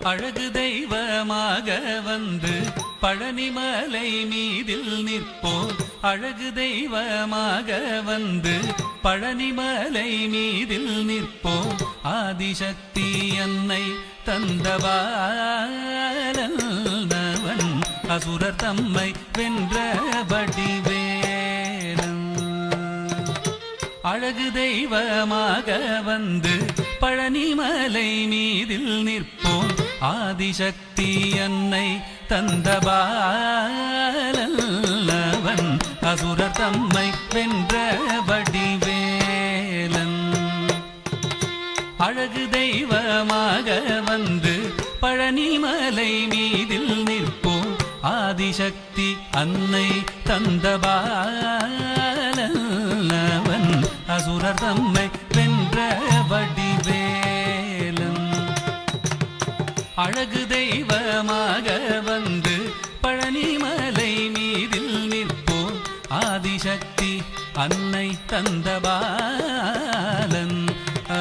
அழகு தெய்வமாக வந்து பழனிமலை மீதில் நிற்போம். அழகு தெய்வமாக வந்து பழனிமலை மீதில் நிற்போம். ஆதிசக்தி அன்னை தந்தபாலன் அசுரர் தம்மை வென்ற வடிவேலன். அழகு தெய்வமாக வந்து பழனிமலை மீதில் நிற்போம். ஆதிசக்தி அன்னை தந்தபாலன் அசுரர் தம்மை வென்ற வடிவேலன். அழகு தெய்வமாக வந்து பழனிமலை மீதில் நிற்போம். ஆதிசக்தி அன்னை தந்தபாலன் அசுரர் தம்மை வென்ற வடிவேலன். அழகு தெய்வமாக வந்து பழனிமலை மீதில் நிற்போம். ஆதிசக்தி அன்னை தந்தபாலன்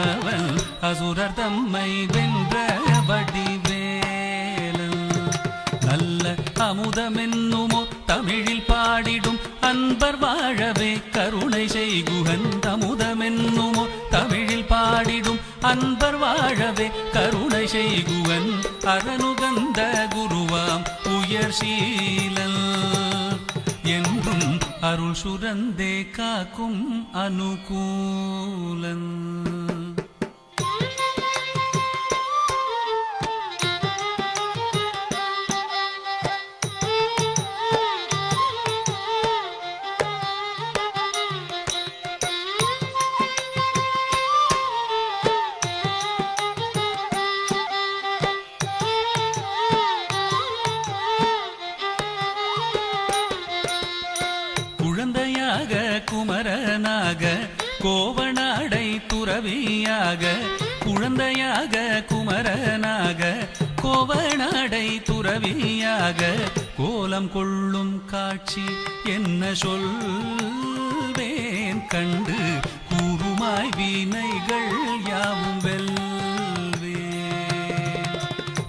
அவன் அசுரர் தம்மை வென்ற வடிவேலன். நல்ல அமுதமென்னுமோ தமிழில் பாடிடும் அன்பர் வாழவே கருணை செய்குகன். அமுதமென்னுமோ தமிழில் பாடிடும் அன்பர் வாழவே கருணை செய்குவன். அரணுகந்த குருவாம் உயர் சீலன் என்றும் அருள் சுரந்தே காக்கும் அனுகூலன். குழந்தையாக குமரனாக கோவணாடை துறவியாக. குழந்தையாக குமரனாக கோவணாடை துறவியாக கோலம் கொள்ளும் காட்சி என்ன சொல்வேன். கண்டு கூறுமாய் வினைகள் யாவும் வெல்வேன்.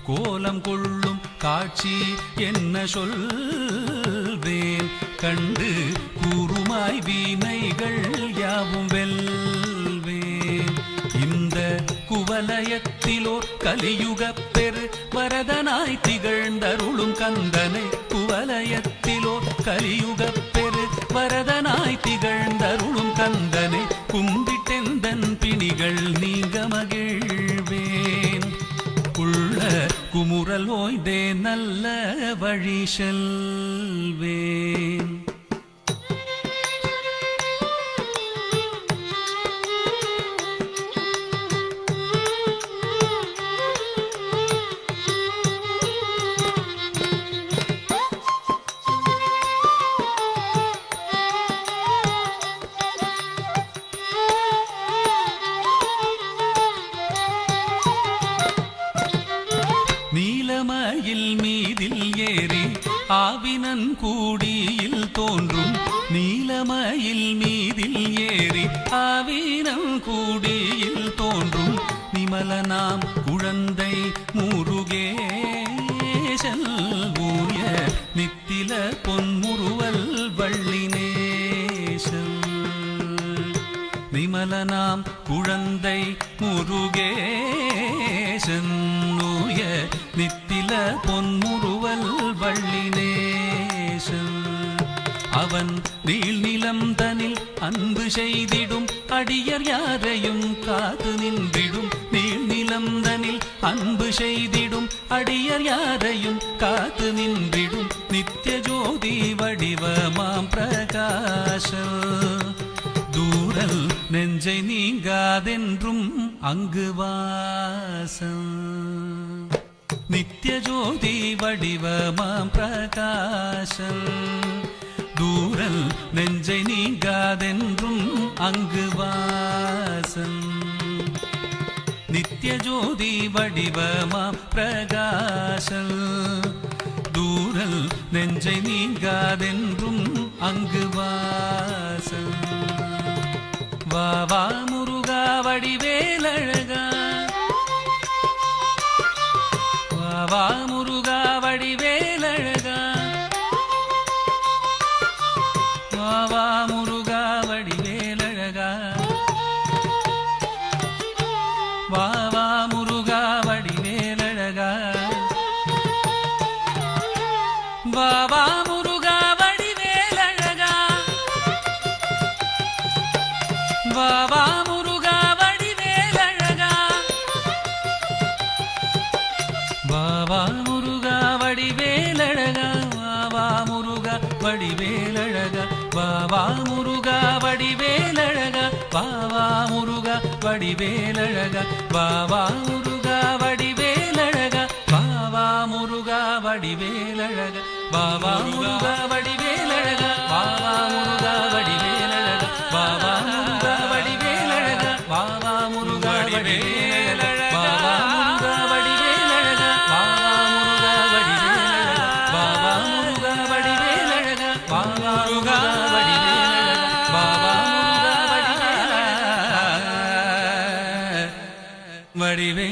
கோலம் கொள்ளும் காட்சி என்ன சொல்வேன். கண்டு கூறுமாய் வினைகள் யாவும் வெல்வேன். இந்த குவலயத்திலோர் கலியுகப் பெரு வரதனாய் திகழ்ந்தருளும் கந்தனை. குவலயத்திலோர் கலியுகப் பெரு வரதனாய் திகழ்ந்தருளும் கந்தனை கும்பிட்டெந்தன் பிணிகள் நீங்க மகிழ்வேன். உள்ள குமுறல் ஓய்தே நல்ல வழி செல்வேன். நீலமயில் மீதில் ஏறி ஆவினன் கூடியில் தோன்றும். நீலமயில் மீதில் ஏறி ஆவினன் கூடியில் தோன்றும். நிமலனாம் குழந்தை முருகேசன் ஊய நித்தில பொன்முறுவல் வள்ளினேசன். நிமலனாம் குழந்தை முருகேசன் ஊய நித்தில பொன்முறுவல் வள்ளினேசன். அவன் நீள்நிலம் தனில் அன்பு செய்திடும் அடியர் யாரையும் காத்து நின்றிடும். நீள்நிலம் தனில் அன்பு செய்திடும் அடியர் யாரையும் காத்து நின்றிடும். நித்திய ஜோதி வடிவமாம் பிரகாச தூரல் நெஞ்சை நீங்காதென்றும் அங்கு வாசம். நித்திய ஜோதி வடிவமாம் பிரகாசம் தூரல் நெஞ்சை நீங்காதென்றும் அங்கு வாசம். நித்திய ஜோதி வடிவமாம் பிரகாசம் தூரல் நெஞ்சை நீங்காதென்றும் அங்கு வாசம். வா வா முருகா வடிவேலழகா, வா முருகா வடிவேலழகா வாவா முருகா வடிவேலழகா வாவா முருகா வடிவேலழகா வாவா முருகா வடிவேலழகா வாவா முருகா வடிவேலழகா வாவா முருகா வடிவேலழகா வாவா முருகா வடிவேலழகா வாவா முருகா வடிவேலழகா வாவா முருகா வடிவேலழகா வாவா முருகா வடிவேலழகா வாவா முருகா வடிவேலழகா வாவா முருகா வடிவேலழகா வாவா முருகா வடிவேலழகா வாவா முருகா வடிவேலழகா வடிவே